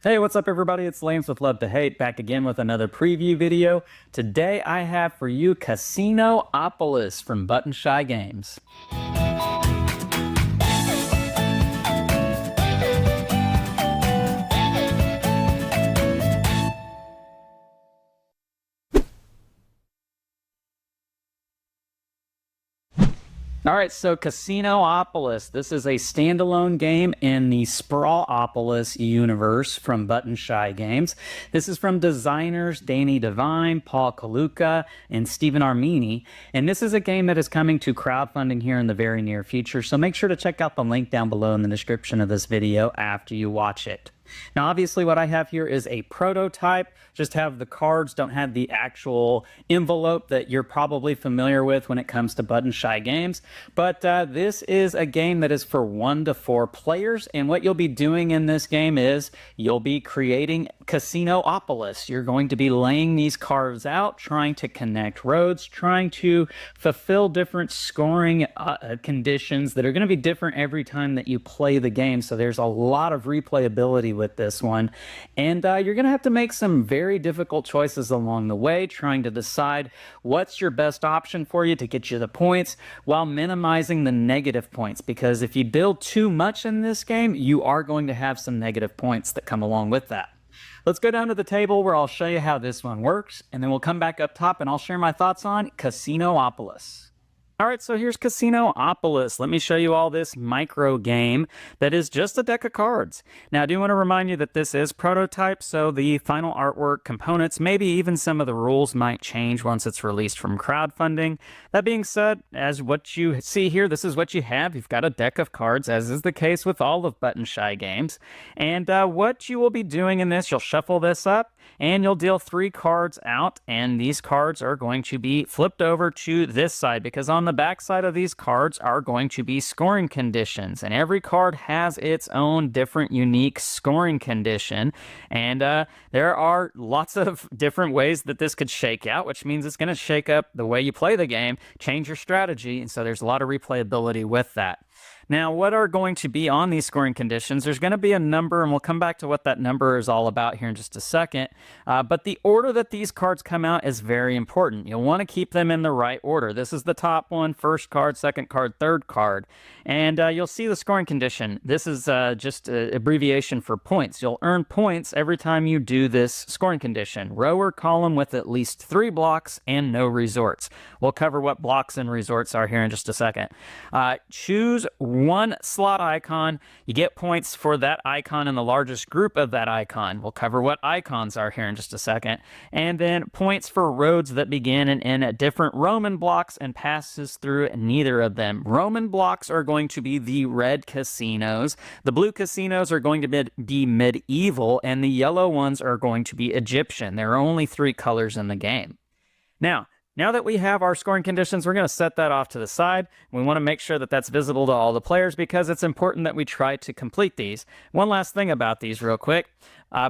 Hey, what's up everybody? It's Lames with Love to Hate, back again with another preview video. Today I have for you Casinopolis from Button Shy Games. All right, so Casinopolis. This is a standalone game in the Sprawopolis universe from Button Shy Games. This is from designers Danny Devine, Paul Kaluka, and Stephen Armini. And this is a game that is coming to crowdfunding here in the very near future. So make sure to check out the link down below in the description of this video after you watch it. Now, obviously, what I have here is a prototype. Just have the cards, don't have the actual envelope that you're probably familiar with when it comes to Button Shy Games. But this is a game that is for 1 to 4 players. And what you'll be doing in this game is you'll be creating Casinopolis. You're going to be laying these cards out, trying to connect roads, trying to fulfill different scoring conditions that are going to be different every time that you play the game. So there's a lot of replayability with this one, and you're gonna have to make some very difficult choices along the way, trying to decide what's your best option for you to get you the points while minimizing the negative points, because if you build too much in this game, you are going to have some negative points that come along with that. Let's go down to the table where I'll show you how this one works, and then we'll come back up top and I'll share my thoughts on Casinopolis. All right, so here's Casinopolis. Let me show you all this micro game that is just a deck of cards. Now, I do want to remind you that this is prototype, so the final artwork, components, maybe even some of the rules might change once it's released from crowdfunding. That being said, as what you see here, this is what you have. You've got a deck of cards, as is the case with all of Button Shy Games. And what you will be doing in this, you'll shuffle this up, and you'll deal 3 cards out, and these cards are going to be flipped over to this side, because on the back side of these cards are going to be scoring conditions, and every card has its own different unique scoring condition, and there are lots of different ways that this could shake out, which means it's going to shake up the way you play the game, change your strategy, and so there's a lot of replayability with that. Now, what are going to be on these scoring conditions? There's going to be a number, and we'll come back to what that number is all about here in just a second. But the order that these cards come out is very important. You'll want to keep them in the right order. This is the top one, first card, second card, third card. And you'll see the scoring condition. This is just an abbreviation for points. You'll earn points every time you do this scoring condition. Row or column with at least 3 blocks and no resorts. We'll cover what blocks and resorts are here in just a second. Choose 1 slot icon. You get points for that icon in the largest group of that icon. We'll cover what icons are here in just a second. And then points for roads that begin and end at different Roman blocks and passes through neither of them. Roman blocks are going to be the red casinos. The blue casinos are going to be medieval, and the yellow ones are going to be Egyptian. There are only 3 colors in the game. Now that we have our scoring conditions, we're going to set that off to the side. We want to make sure that that's visible to all the players because it's important that we try to complete these. One last thing about these real quick.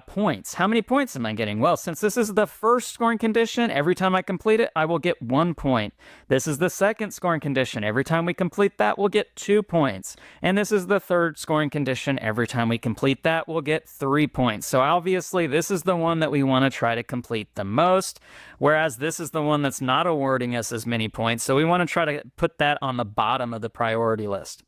Points. How many points am I getting? Well, since this is the first scoring condition, every time I complete it, I will get 1 point. This is the second scoring condition. Every time we complete that, we'll get 2 points. And this is the third scoring condition. Every time we complete that, we'll get 3 points. So obviously, this is the one that we want to try to complete the most, whereas this is the one that's not awarding us as many points. So we want to try to put that on the bottom of the priority list.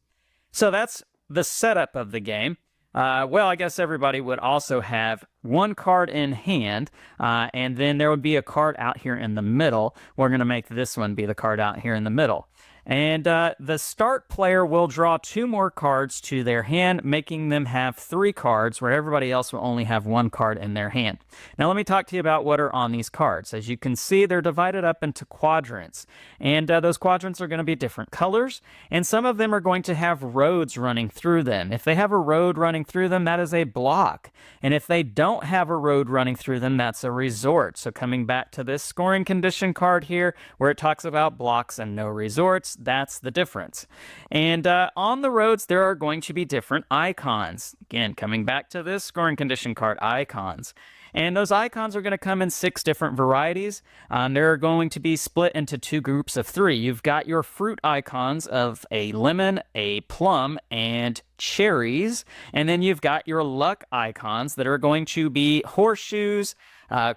So that's the setup of the game. Well, I guess everybody would also have 1 card in hand, and then there would be a card out here in the middle. We're going to make this one be the card out here in the middle. And the start player will draw 2 more cards to their hand, making them have 3 cards, where everybody else will only have 1 card in their hand. Now, let me talk to you about what are on these cards. As you can see, they're divided up into quadrants. And those quadrants are going to be different colors, and some of them are going to have roads running through them. If they have a road running through them, that is a block. And if they don't have a road running through them, that's a resort. So coming back to this scoring condition card here, where it talks about blocks and no resorts, that's the difference. And on the roads, there are going to be different icons. Again, coming back to this scoring condition card, icons. And those icons are going to come in 6 different varieties. They're going to be split into 2 groups of 3. You've got your fruit icons of a lemon, a plum, and cherries. And then you've got your luck icons that are going to be horseshoes,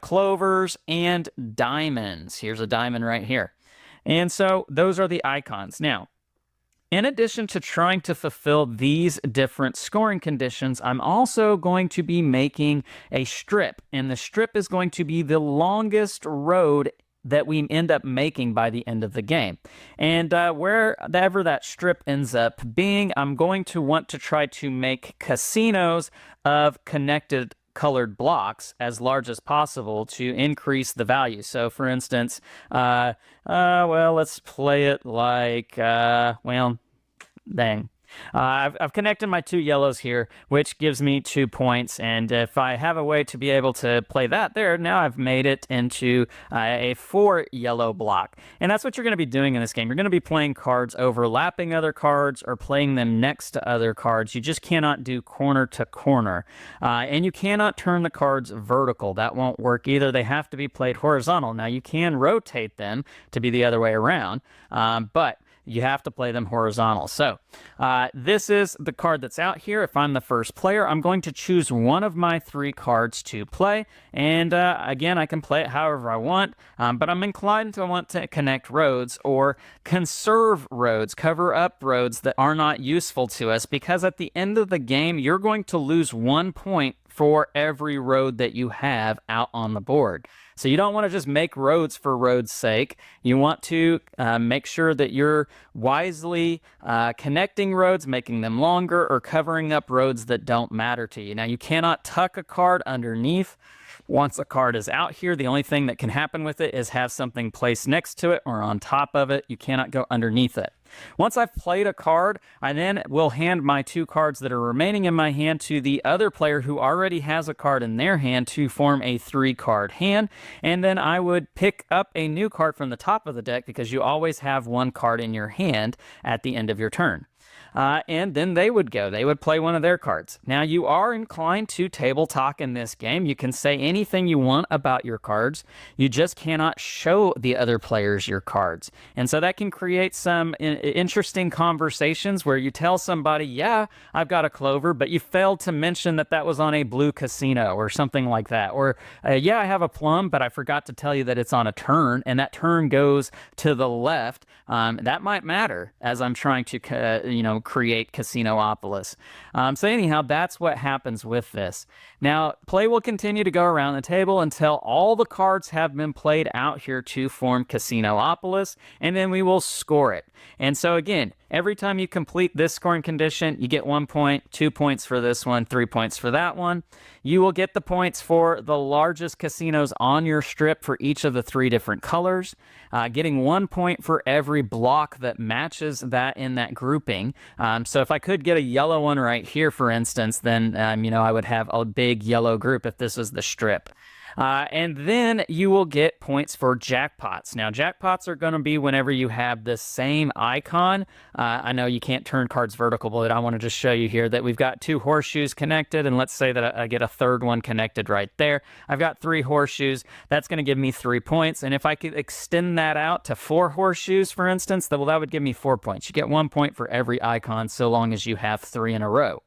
clovers, and diamonds. Here's a diamond right here. And so those are the icons. Now, in addition to trying to fulfill these different scoring conditions, I'm also going to be making a strip. And the strip is going to be the longest road that we end up making by the end of the game. And wherever that strip ends up being, I'm going to want to try to make casinos of connected colored blocks as large as possible to increase the value. So for instance, well, let's play it like, well, dang. I've connected my 2 yellows here, which gives me 2 points. And if I have a way to be able to play that there, now I've made it into a 4 yellow block. And that's what you're going to be doing in this game. You're going to be playing cards overlapping other cards or playing them next to other cards. You just cannot do corner to corner. And you cannot turn the cards vertical. That won't work either. They have to be played horizontal. Now, you can rotate them to be the other way around, but you have to play them horizontal. So this is the card that's out here. If I'm the first player, I'm going to choose one of my 3 cards to play. And again, I can play it however I want, but I'm inclined to want to connect roads or conserve roads, cover up roads that are not useful to us, because at the end of the game, you're going to lose 1 point for every road that you have out on the board. So you don't want to just make roads for road's sake. You want to make sure that you're wisely connecting roads, making them longer, or covering up roads that don't matter to you. Now, you cannot tuck a card underneath. Once a card is out here, the only thing that can happen with it is have something placed next to it or on top of it. You cannot go underneath it. Once I've played a card, I then will hand my 2 cards that are remaining in my hand to the other player who already has a card in their hand to form a 3-card hand. And then I would pick up a new card from the top of the deck, because you always have 1 card in your hand at the end of your turn. And then they would go. They would play one of their cards. Now, you are inclined to table talk in this game. You can say anything you want about your cards. You just cannot show the other players your cards. And so that can create some interesting conversations where you tell somebody, yeah, I've got a clover, but you failed to mention that that was on a blue casino or something like that. Or, yeah, I have a plum, but I forgot to tell you that it's on a turn, and that turn goes to the left. That might matter as I'm trying to, create Casinopolis. So anyhow, that's what happens with this. Now, play will continue to go around the table until all the cards have been played out here to form Casinopolis, and then we will score it. And so again, every time you complete this scoring condition, you get 1 point, 2 points for this one, 3 points for that one. You will get the points for the largest casinos on your strip for each of the 3 different colors, getting 1 point for every block that matches that in that grouping. So if I could get a yellow one right here, for instance, then, I would have a big yellow group if this was the strip. And then you will get points for jackpots. Now, jackpots are going to be whenever you have the same icon. I know you can't turn cards vertical, but I want to just show you here that we've got 2 horseshoes connected, and let's say that I get a 3rd one connected right there. I've got 3 horseshoes. That's going to give me 3 points. And if I could extend that out to 4 horseshoes, for instance, that would give me 4 points. You get 1 point for every icon so long as you have 3 in a row.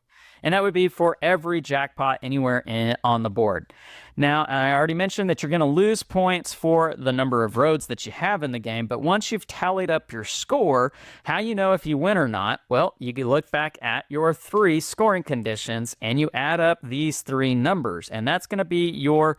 And that would be for every jackpot anywhere on the board. Now, I already mentioned that you're going to lose points for the number of roads that you have in the game, but once you've tallied up your score, how you know if you win or not? Well, you can look back at your 3 scoring conditions, and you add up these 3 numbers, and that's going to be your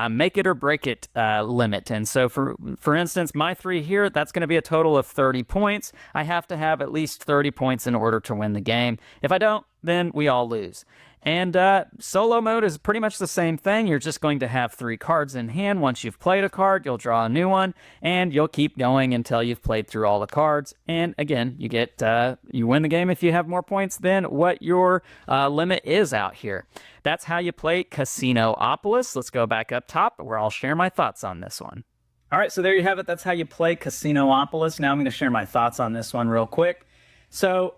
make it or break it limit. And so, for instance, my 3 here, that's going to be a total of 30 points. I have to have at least 30 points in order to win the game. If I don't, then we all lose. And solo mode is pretty much the same thing. You're just going to have 3 cards in hand. Once you've played a card, you'll draw a new one, and you'll keep going until you've played through all the cards. And again, you win the game if you have more points than what your limit is out here. That's how you play Casinopolis. Let's go back up top where I'll share my thoughts on this one. All right, so there you have it. That's how you play Casinopolis. Now I'm going to share my thoughts on this one real quick. So,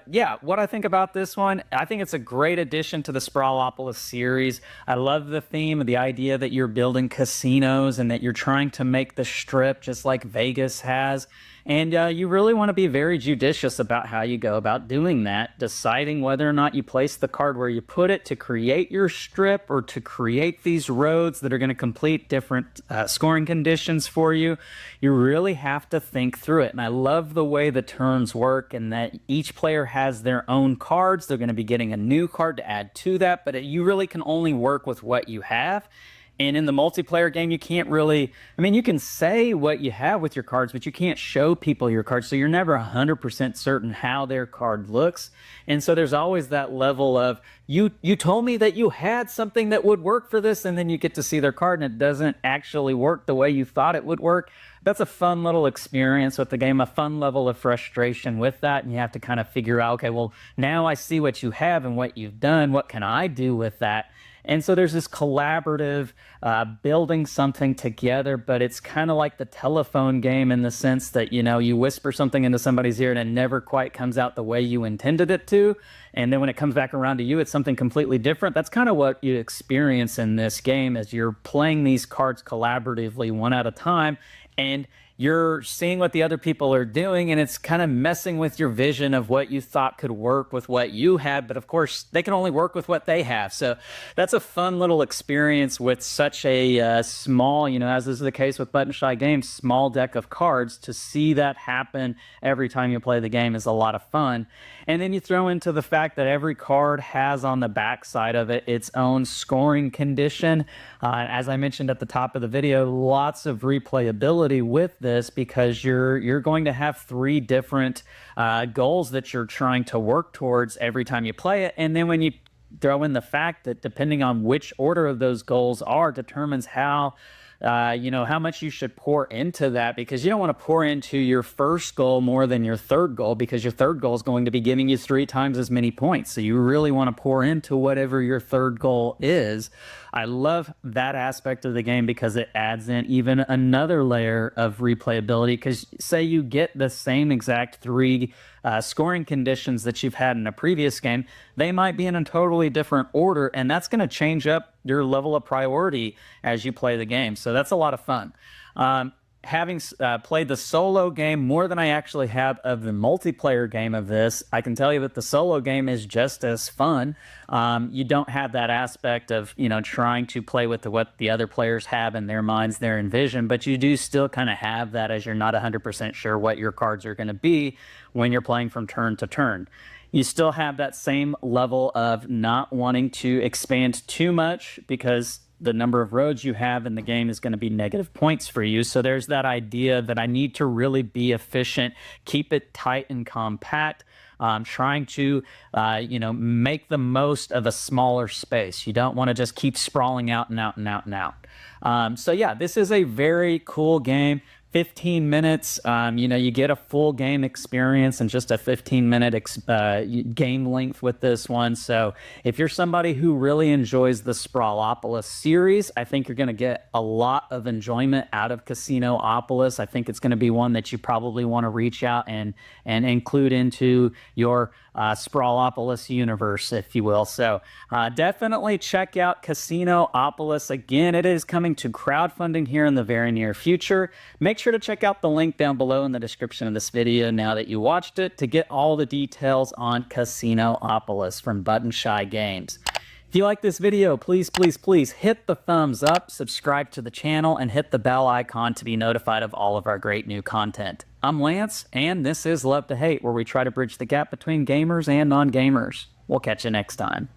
yeah, what I think about this one, I think it's a great addition to the Sprawopolis series. I love the theme of the idea that you're building casinos and that you're trying to make the strip just like Vegas has. And you really want to be very judicious about how you go about doing that, deciding whether or not you place the card where you put it to create your strip or to create these roads that are going to complete different scoring conditions for you. You really have to think through it. And I love the way the turns work and that each player has their own cards. They're going to be getting a new card to add to that, but you really can only work with what you have. And in the multiplayer game, you can't really, I mean, you can say what you have with your cards, but you can't show people your cards. So you're never 100% certain how their card looks. And so there's always that level of, you told me that you had something that would work for this, and then you get to see their card and it doesn't actually work the way you thought it would work. That's a fun little experience with the game, a fun level of frustration with that. And you have to kind of figure out, okay, well, now I see what you have and what you've done. What can I do with that? And so there's this collaborative building something together, but it's kind of like the telephone game in the sense that, you know, you whisper something into somebody's ear and it never quite comes out the way you intended it to. And then when it comes back around to you, it's something completely different. That's kind of what you experience in this game as you're playing these cards collaboratively one at a time. And you're seeing what the other people are doing, and it's kind of messing with your vision of what you thought could work with what you had. But of course, they can only work with what they have. So that's a fun little experience with such a small, you know, as is the case with Button Shy Games, small deck of cards. To see that happen every time you play the game is a lot of fun. And then you throw into the fact that every card has on the back side of it its own scoring condition. As I mentioned at the top of the video, lots of replayability with this because you're going to have three different goals that you're trying to work towards every time you play it. And then when you throw in the fact that depending on which order of those goals are determines how you know, how much you should pour into that, because you don't want to pour into your first goal more than your third goal, because your third goal is going to be giving you 3 times as many points. So you really want to pour into whatever your third goal is. I love that aspect of the game because it adds in even another layer of replayability, because say you get the same exact 3 scoring conditions that you've had in a previous game, they might be in a totally different order, and that's going to change up your level of priority as you play the game. So that's a lot of fun. Having played the solo game more than I actually have of the multiplayer game of this, I can tell you that the solo game is just as fun. You don't have that aspect of, you know, trying to play with what the other players have in their minds, their envision, but you do still kind of have that as you're not 100% sure what your cards are going to be when you're playing from turn to turn. You still have that same level of not wanting to expand too much because the number of roads you have in the game is going to be negative points for you. So there's that idea that I need to really be efficient, keep it tight and compact, trying to, you know, make the most of a smaller space. You don't want to just keep sprawling out and out and out and out. So yeah, this is a very cool game. 15 minutes, you know, you get a full game experience and just a 15-minute game length with this one. So if you're somebody who really enjoys the Sprawopolis series, I think you're going to get a lot of enjoyment out of Casinopolis. I think it's going to be one that you probably want to reach out and include into your Sprawopolis universe, if you will. So definitely check out Casinopolis. Again, it is coming to crowdfunding here in the very near future. Make sure to check out the link down below in the description of this video now that you watched it to get all the details on Casinopolis from Button Shy Games. If you like this video, please, please, please hit the thumbs up, subscribe to the channel, and hit the bell icon to be notified of all of our great new content. I'm Lance, and this is Love to Hate, where we try to bridge the gap between gamers and non-gamers. We'll catch you next time.